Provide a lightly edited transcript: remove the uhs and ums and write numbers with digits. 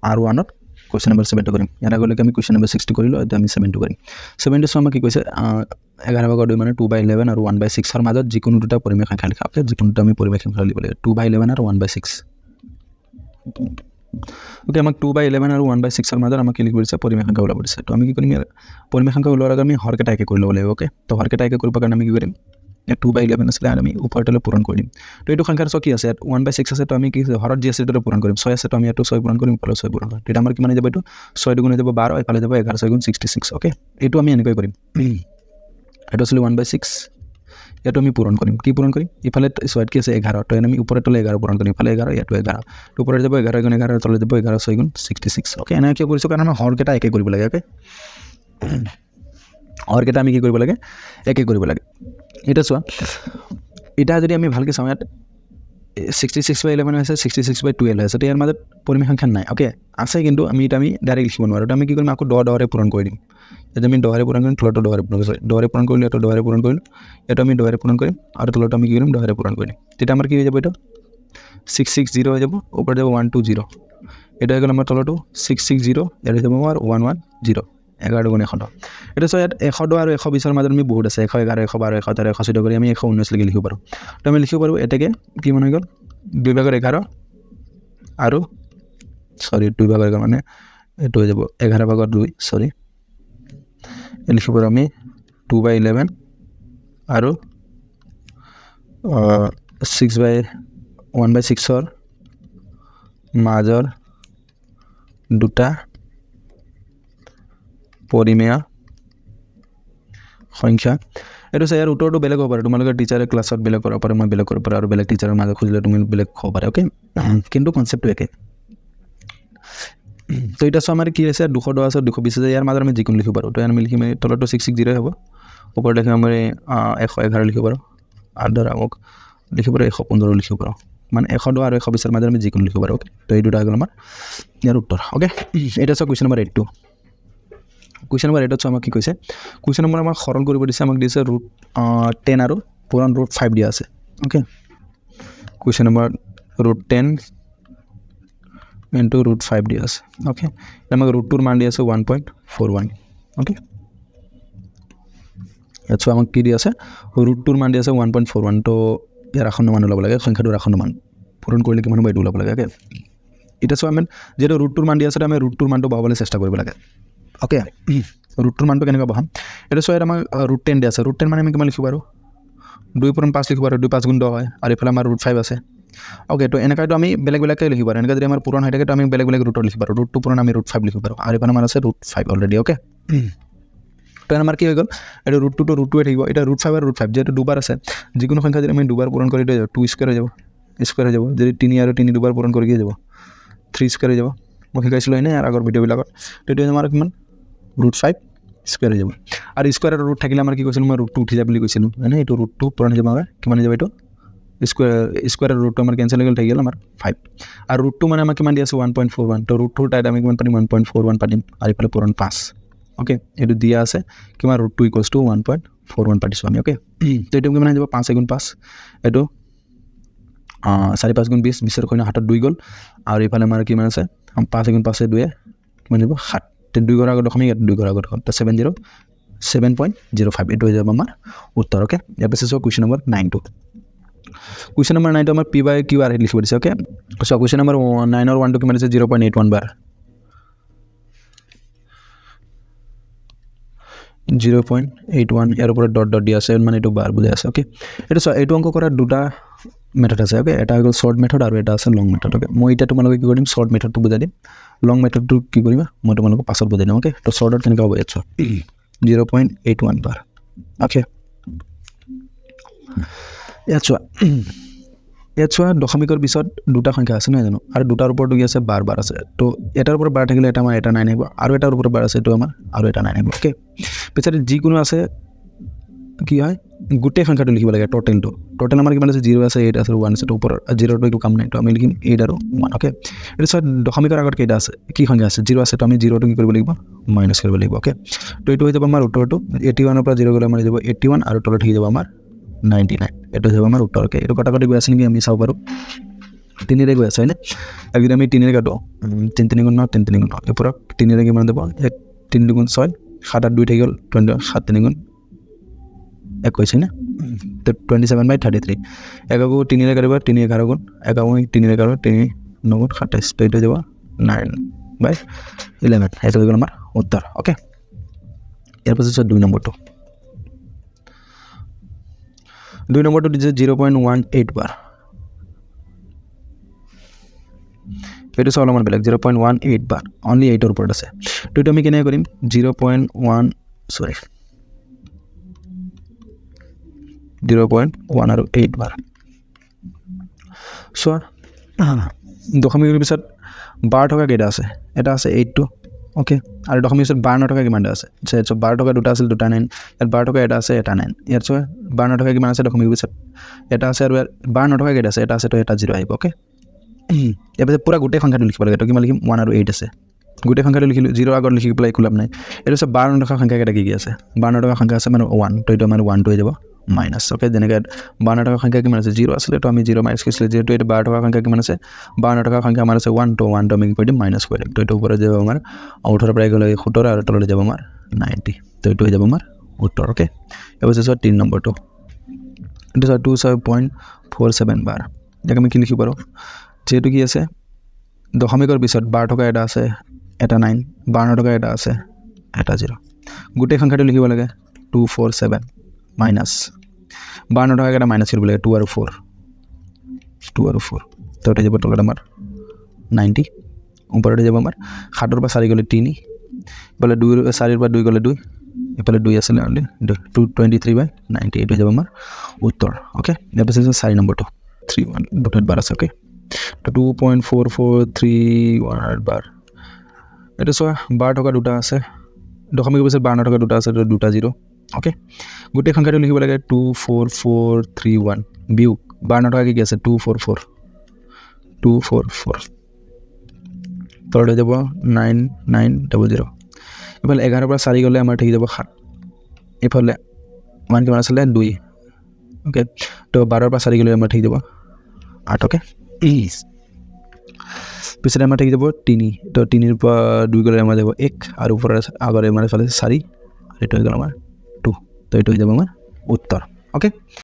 R 1 question number 7 কৰিম ইয়াৰ আগলৈকে আমি কুৱেশ্যন নম্বৰ 60 কৰিলোঁ এতিয়া আমি 7 কৰিম 7 চোৱা আমাক কি কৈছে 11/2 মানে 2/11 আৰু 1/6 মাজত যিকোনো দুটা পৰিমেয় সংখ্যা লিখা ওকে যিকোনো দুটা আমি পৰিমেয় সংখ্যা লিখিব লাগে 2/11 আৰু 1/6 ওকে আমাক 2/11 আৰু 1/6 মাজত আমাক কি লিখিব দিছে পৰিমেয় সংখ্যা ওলাব দিছে তো আমি কি কৰিম পৰিমেয় সংখ্যা ওলোৱাৰ আগত আমি হৰকেটা একে কৰি ল'ব লাগিব ওকে তো হৰকেটা একে কৰিব কাৰণে আমি কি কৰিম 2/11 আছিলে আৰু আমি ওপৰতলৈ পূৰণ কৰি দিম তো এইটো সংখ্যাৰ কি আছে 1/6 আছে তো আমি কি হৰত যি আছে এইটো পূৰণ কৰিম 6 আছে তো আমি এইটো 6 পূৰণ কৰিম ইফালে 6 পূৰণ কৰিম তেতিয়া আমাৰ কিমান যাব এইটো 6 দুগুণ যাব 12 ইফালে যাব 11 6 গুণ 66 ওকে এইটো আমি এনেকৈ কৰিম এইটো আছিল 1/6 ইয়াতো আমি পূৰণ কৰিম কি পূৰণ কৰিম ইফালে 6 কি আছে 11 তো আমি ওপৰতলৈ 11 পূৰণ কৰিম ইফালে 11 ইয়াতো 11 তো ওপৰত যাব 11 গুণ 11 তলে যাব 11 6 গুণ 66 ওকে এনে কি কৰিছো কাৰণ আমি হৰকেটা একে কৰিব লাগে ওকে হৰকেটা আমি কি কৰিব লাগে একে কৰিব লাগে এটা চোৱা এটা যদি আমি ভালকৈ চাওঁ ইয়াত 66/11 আছে 66/12 আছে তো ইয়াৰ মাজত পৰিমেয় সংখ্যা নাই ওকে আছে কিন্তু আমি ডাইৰেক্ট লিখিব নোৱাৰোঁ তো আমি কি কৰিম আকৌ 10 পূৰণ কৰি দিম এতিয়া আমি 10 পূৰণ কৰিম তলতো 10 পূৰণ কৰিম 10 পূৰণ কৰিলে এটা 10 পূৰণ কৰিলোঁ এটা আমি 10 পূৰণ কৰিম আৰু তলতো আমি কি কৰিম 10 পূৰণ কৰিম তেতিয়া আমাৰ কি হৈ যাব এইটো 660 হৈ যাব ওপৰত যাব 120 এটা হৈ গ'ল আমাৰ তলতো 660 ইয়াত হৈ যাব আমাৰ 110 11 গুণ 100 এটা চোৱা ইয়াত 110 আৰু 120 মাজত আমি বহুত আছে 111 112 113 114 কৰি আমি 119 লৈকে লিখিব পাৰোঁ তো আমি লিখিব পাৰোঁ এটাকে কিমান হৈ গ'ল 2/11 আৰু সৰি 2/11 মানে এইটো হৈ যাব 11/2 সৰি লিখিব পাৰোঁ আমি 2/11 আৰু 1/6 মাজৰ দুটা পৰিমেয় সংখ্যা এইটো চাই ইয়াৰ উত্তৰটো বেলেগ হ'ব পাৰে তোমালোকৰ টিচাৰে ক্লাছত বেলেগ কৰিব পাৰে মই বেলেগ কৰিব পাৰে আৰু বেলেগ টিচাৰৰ মাজত খুজিলে তুমি বেলেগ হ'ব পাৰে ওকে কিন্তু কনচেপ্টটো একে তো এটা চোৱা আমাৰ কি আছে 210 আছে 220 আছে ইয়াৰ মাজত আমি যিকোনো লিখিব পাৰোঁ তো আমি লিখিম তলতো 660 হ'ব ওপৰত লিখিম আমি 111 লিখিব পাৰোঁ আৰু ধৰা মোক লিখিব পাৰোঁ 115 লিখিব পাৰোঁ মানে 110 আৰু 120 মাজত আমি যিকোনো লিখিব পাৰোঁ ওকে তো এই দুটা হৈ গ'ল আমাৰ ইয়াৰ উত্তৰ ওকে এটা চোৱা কুৱেশ্যন নম্বৰ 8 কুৱেশ্যন নম্বৰ 8 আমাক কি কৈছে কুৱেশ্যন নম্বৰ আমাক সৰল কৰিব দিছে আমাক দিছে √10 আৰু পূৰণ √5 দিয়া আছে ওকে কুৱেশ্যন নম্বৰ √10 ইনটু √5 দিয়া আছে ওকে আমাক √2 মান দিয়া আছে 1.41 ওকে ইয়াত চোৱা আমাক কি দিয়া আছে √2 মান দিয়া আছে 1.41 তো ইয়াৰ আসন্ন মান ওলাব লাগে সংখ্যাটোৰ আসন্ন মান পূৰণ কৰিলে কিমান হ'ব এইটো ওলাব লাগে ওকে এটা চোৱা আমি যেটো √2 মান দিয়া আছে আমি √2 মানটো বহাবলৈ চেষ্টা কৰিব লাগে ওকে √2 মানটো কেনেকৈ বহাম এটা চোৱা আমাৰ √10 দিয়া আছে √10 মানে আমি কিমান লিখিব পাৰোঁ 2/5 লিখিব পাৰোঁ 2 5 গুণ 10 হয় আৰু এইফালে আমাৰ √5 আছে ওকে তো এনেকৈতো আমি বেলেগ বেলেগকৈ লিখিব পাৰোঁ এনেকৈ যদি আমাৰ পূৰণ হৈ থাকে তো আমি বেলেগ বেলেগ ৰুটত লিখিব পাৰোঁ √2 পূৰণ আমি √5 লিখিব পাৰোঁ আৰু এইফালে আমাৰ আছে √5 অলৰেডি ওকে তো আমাৰ কি হৈ গ'ল এইটো √2 to √2 থাকিব এটা √5 আৰু √5 যেহেতু দুবাৰ আছে যিকোনো সংখ্যা যদি আমি দুবাৰ পূৰণ কৰি দিওঁ 2 স্কোৱাৰ হৈ যাব স্কোৱাৰ হৈ যাব যদি 3 আৰু 3 দুবাৰ পূৰণ কৰি যাব 3 স্কোৱাৰ হৈ যাব মই শিকাইছিলোঁ এনে আৰু আগৰ ভিডিঅ'বিলাকত তো এইটো আমাৰ কিমান √5 স্কোৱাৰ হৈ যাব আৰু স্কোৱাৰ আৰু ৰুট থাকিলে আমাৰ কি কৈছিলোঁ মই √2 উঠি যাব বুলি কৈছিলোঁ হয়নে এইটো √2 পূৰণ হৈ যাব আমাৰ কিমান হৈ যাব এইটো স্কোৱাৰ আৰু √2 আমাৰ কেঞ্চেল হৈ গ'ল থাকি গ'ল আমাৰ 5 আৰু √2 মানে আমাৰ কিমান দি আছে 1.41 তো √2 টাইত আমি কিমান পাতিম 1.41 পাতিম আৰু এইফালে পূৰণ 5 ওকে এইটো দিয়া আছে কিমান √2 = 1.41 পাতিছোঁ আমি ওকে তো এইটো কিমান হৈ যাব 5 × 5 এইটো 4 5 × 20 20 ৰ হাতত 2 গ'ল আৰু এইফালে আমাৰ কিমান আছে 5 × 5 2 কিমান যাব 7 2 ঘৰ আগত আমি 2 ঘৰ আগত 7.05 এইটো হৈ যাব আমাৰ উত্তৰ ওকে ইয়াৰ পিছত চোৱা কুৱেশ্যন নম্বৰ 9 কুৱেশ্যন নম্বৰ 9 আমাৰ p/q লিখিব দিছে ওকে চোৱা কুৱেশ্যন নম্বৰ 9 ৰ 1 কিমান আছে 0.81 বাৰ 0.81 ইয়াৰ ওপৰত ডট ডট দিয়া আছে মানে এইটো বাৰ বুজাই আছে ওকে এইটো চোৱা এইটো অংক কৰাৰ দুটা মেথড আছে ওকে এটা হৈ গ'ল শ্বৰ্ট মেথড আৰু এটা আছে লং মেথড ওকে মই এতিয়া তোমালোকে কি কৰিম শ্বৰ্ট মেথডটো বুজাই দিম লং মেথডটো কি কৰিবা মই তোমালোকক পাছত বুজাই দিম ওকে তো শ্বৰ্টত কেনেকৈ হ'ব ইয়াত চোৱা 0.81 বাৰ ওকে ইয়াত চোৱা দশমিকৰ পিছত দুটা সংখ্যা আছে নহয় জানো আৰু দুটাৰ ওপৰত কি আছে বাৰ বাৰ আছে তো এটাৰ ওপৰত বাৰ থাকিলে এটা আমাৰ এটা 9 আহিব আৰু এটাৰ ওপৰত বাৰ আছে এইটো আমাৰ আৰু এটা 9 আহিব ওকে পিছত যিকোনো আছে কি হয় গোটেই সংখ্যাটো লিখিব লাগে টোটেল আমাৰ কিমান আছে 0 আছে 8 আছে 1 আছে তো ওপৰত 0 টো একো কাম নাই তো আমি লিখিম 8 আৰু 1 ওকে এটা চোৱা দশমিকৰ আগত কেইটা আছে কি সংখ্যা আছে 0 আছে তো আমি 0 টো কি কৰিব লাগিব মাইনাছ কৰিব লাগিব ওকে তো এইটো হৈ যাব আমাৰ উত্তৰটো 81 ৰ পৰা 0 গ'লে আমাৰ যাব 81 আৰু তলত থাকি যাব আমাৰ 99 এইটো যাব আমাৰ উত্তৰ ওকে এইটো কটাকটি গৈ আছে নেকি আমি চাব পাৰোঁ তিনিৰে গৈ আছে হয়নে আৰু যদি আমি তিনিৰে কাটো 3 3 গুণ 9 3 3 গুণ 9 এই পূৰক তিনিৰে কিমান দিব 1 3 2 গুণ 6 7 8 2 থাকি গ'ল 7 3 গুণ 21 হয়নে তো 27/33 একাকো তিনিৰে কাটিব 3 11 গুণ একাকো তিনিৰে কাটো 3 9 গুণ 27 তো এইটো যাব 9/11 এইটো হৈ গ'ল আমাৰ উত্তৰ ওকে ইয়াৰ পাছত 2 নম্বৰটো 2 নম্বৰটো দিছে 0.18 বাৰ এইটো চাওঁ অলপমান বেলেগ 0.18 বাৰ অনলি 8ৰ ওপৰত আছে তো এইটো আমি কেনেকৈ কৰিম 0.1 আৰু 8 বাৰ চোৱা দশমিকৰ পিছত 12 টকা কেইটা আছে এটা আছে 8টো ওকে আৰু দশমিকৰ পিছত 52 টকা কিমানটা আছে সো 12 টকা দুটা আছিল দুটা 9 ইয়াত 12 টকা এটা আছে এটা 9 ইয়াত চোৱা 52 টকা কিমান আছে দশমিকৰ পিছত এটা আছে আৰু 52 টকা কেইটা আছে এটা আছে তো এটা 0 আহিব ওকে ইয়াৰ পিছত পুৰা গোটেই সংখ্যাটো লিখিব লাগে তো কিমান লিখিম 1 আৰু 8 আছে গোটেই সংখ্যাটো লিখিলোঁ 0 আগত লিখি পেলাই একো লাভ নাই এইটো চব 52 টকা সংখ্যা কেইটা কি আছে 52 টকা সংখ্যা আছে মানে 1 তো এইটো আমাৰ 1 টো হৈ যাব মাইনাছ ওকে যেনেকৈ 52 টকা সংখ্যা কিমান আছে 0 আছিলে তো আমি 0 মাইনাছ কৰিছিলোঁ যিহেতু এইটো 12 টকা সংখ্যা কিমান আছে 52 টকা সংখ্যা আমাৰ আছে 1 তো আমি কি কৰি দিম মাইনাছ কৰি দিম তো এইটো ওপৰত যাব আমাৰ 18 পৰা গ'লে 17 আৰু তললৈ যাব আমাৰ 90 তো এইটো হৈ যাব আমাৰ উত্তৰ ওকে এবাৰ চাওঁ 3 নম্বৰটো এইটো চাওঁ 2.47 বাৰ ইয়াক আমি কি লিখিব পাৰোঁ যেহেতু কি আছে দশমিকৰ পিছত 12 টকা এটা আছে এটা 9 52 টকা এটা আছে এটা 0 গোটেই সংখ্যাটো লিখিব লাগে 247 মাইনাছ 52 টকা এটা মাইনাছ কৰিব লাগে 2 আৰু 4 তো এটা যাব তলত আমাৰ 90 ওপৰতে যাব আমাৰ 7ৰ পৰা 4 গ'লে 3 ইফালে 2 4ৰ পৰা 2 গ'লে 2 ইফালে 2 আছিলে অনলি 223/90 এইটো যাব আমাৰ উত্তৰ ওকে ইয়াৰ পিছত 4 নম্বৰটো 31 ডটেড বাৰ আছে ওকে তো 2.4431 বাৰ এইটো চোৱা 12 টকা দুটা আছে দশমিকৰ পিছত 52 টকা দুটা আছে তো দুটা 0 ওকে গোটেই সংখ্যাটো লিখিব লাগে 24431 বিয়োগ 52 টকা কি আছে 244 তলত হৈ যাব 9900 ইফালে 11ৰ পৰা 4 গ'লে আমাৰ থাকি যাব 7 ইফালে মান কিমান আছিলে 2 ওকে তো 12ৰ পৰা 4 গ'লে আমাৰ থাকি যাব 8 ওকে পিছতে আমাৰ থাকি যাব 3 তো 3ৰ পৰা 2 গ'লে আমাৰ যাব 1 আৰু ওপৰৰ আগৰে আমাৰ ফালে 4 আৰু এইটো হৈ গ'ল আমাৰ 2 তো এইটো হৈ যাব আমাৰ উত্তৰ ওকে